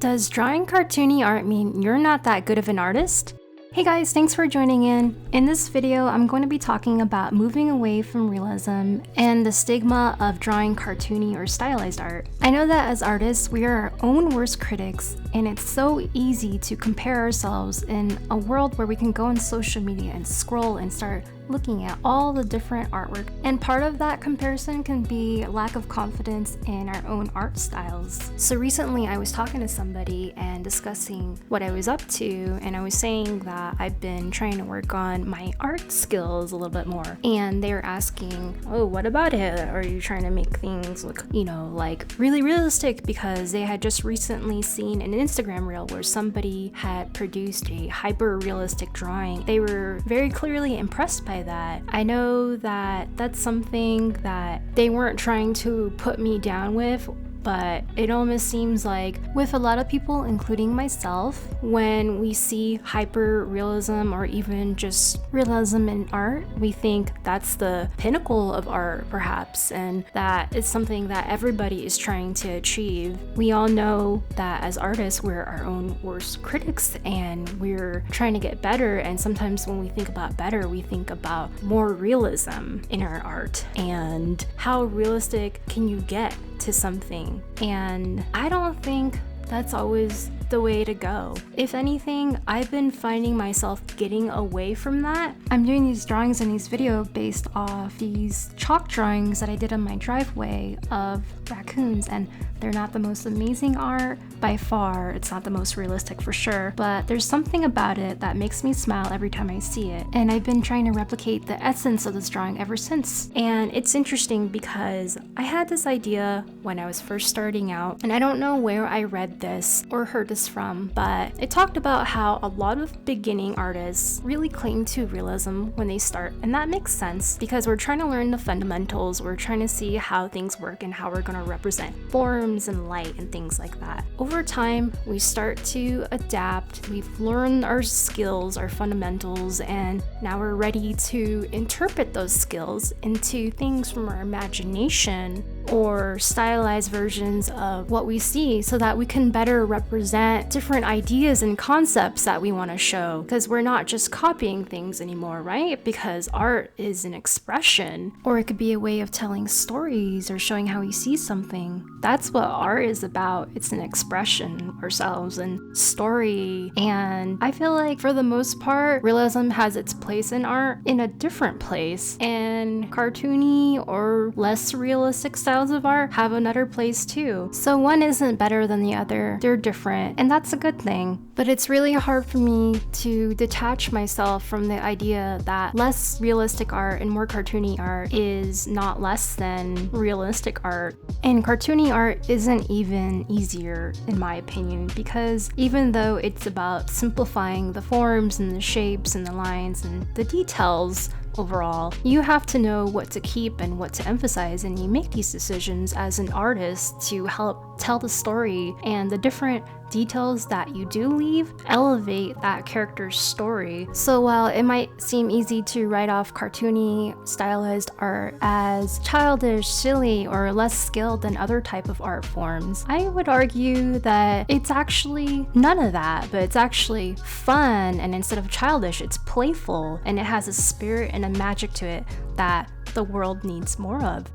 Does drawing cartoony art mean you're not that good of an artist? Hey guys, thanks for joining in. In this video, I'm going to be talking about moving away from realism and the stigma of drawing cartoony or stylized art. I know that as artists, we are our own worst critics, and it's so easy to compare ourselves in a world where we can go on social media and scroll and start looking at all the different artwork. And part of that comparison can be lack of confidence in our own art styles. So recently I was talking to somebody and discussing what I was up to, and I was saying that I've been trying to work on my art skills a little bit more. And they were asking, oh, what about it? Are you trying to make things look, like really realistic? Because they had just recently seen an Instagram reel where somebody had produced a hyper-realistic drawing. They were very clearly impressed by that. I know that that's something that they weren't trying to put me down with, but it almost seems like with a lot of people, including myself, when we see hyper realism or even just realism in art, we think that's the pinnacle of art perhaps, and that it's something that everybody is trying to achieve. We all know that as artists, we're our own worst critics and we're trying to get better, and sometimes when we think about better, we think about more realism in our art and how realistic can you get to something. And I don't think that's always the way to go. If anything, I've been finding myself getting away from that. I'm doing these drawings in these videos based off these chalk drawings that I did on my driveway of raccoons, and they're not the most amazing art by far. It's not the most realistic for sure, but there's something about it that makes me smile every time I see it. And I've been trying to replicate the essence of this drawing ever since. And it's interesting because I had this idea when I was first starting out, and I don't know where I read this or heard this from, but it talked about how a lot of beginning artists really cling to realism when they start. And that makes sense because we're trying to learn the fundamentals, we're trying to see how things work and how we're going to represent forms and light and things like that. Over time, we start to adapt, we've learned our skills, our fundamentals, and now we're ready to interpret those skills into things from our imagination or stylized versions of what we see so that we can better represent different ideas and concepts that we want to show, because we're not just copying things anymore, right? Because art is an expression, or it could be a way of telling stories or showing how we see something. That's what art is about. It's an expression of ourselves and story. And I feel like for the most part, realism has its place in art in a different place, and cartoony or less realistic styles of art have another place too. So one isn't better than the other. They're different, and that's a good thing. But it's really hard for me to detach myself from the idea that less realistic art and more cartoony art is not less than realistic art. And cartoony art isn't even easier in my opinion, because even though it's about simplifying the forms and the shapes and the lines and the details overall, you have to know what to keep and what to emphasize, and you make these decisions as an artist to help tell the story, and the different details that you do leave elevate that character's story. So while it might seem easy to write off cartoony stylized art as childish, silly, or less skilled than other type of art forms, I would argue that it's actually none of that, but it's actually fun, and instead of childish, it's playful, and it has a spirit and a magic to it that the world needs more of.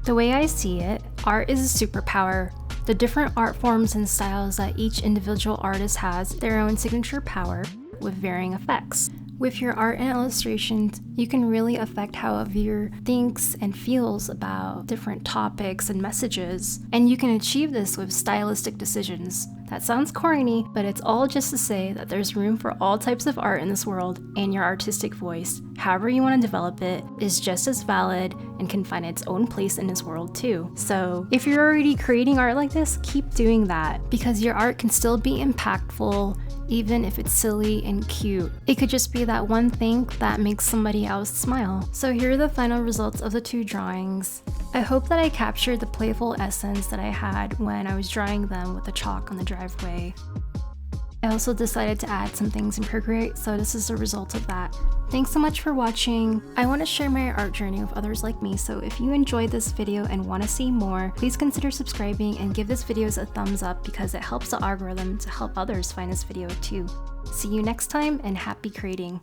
The way I see it, art is a superpower. The different art forms and styles that each individual artist has their own signature power with varying effects. With your art and illustrations, you can really affect how a viewer thinks and feels about different topics and messages, and you can achieve this with stylistic decisions. That sounds corny, but it's all just to say that there's room for all types of art in this world, and your artistic voice, however you want to develop it, is just as valid and can find its own place in this world too. So if you're already creating art like this, keep doing that, because your art can still be impactful even if it's silly and cute. It could just be that one thing that makes somebody else smile. So here are the final results of the two drawings. I hope that I captured the playful essence that I had when I was drawing them with the chalk on the driveway. I also decided to add some things in Procreate, so this is the result of that. Thanks so much for watching. I want to share my art journey with others like me, so if you enjoyed this video and want to see more, please consider subscribing and give this video a thumbs up because it helps the algorithm to help others find this video too. See you next time and happy creating!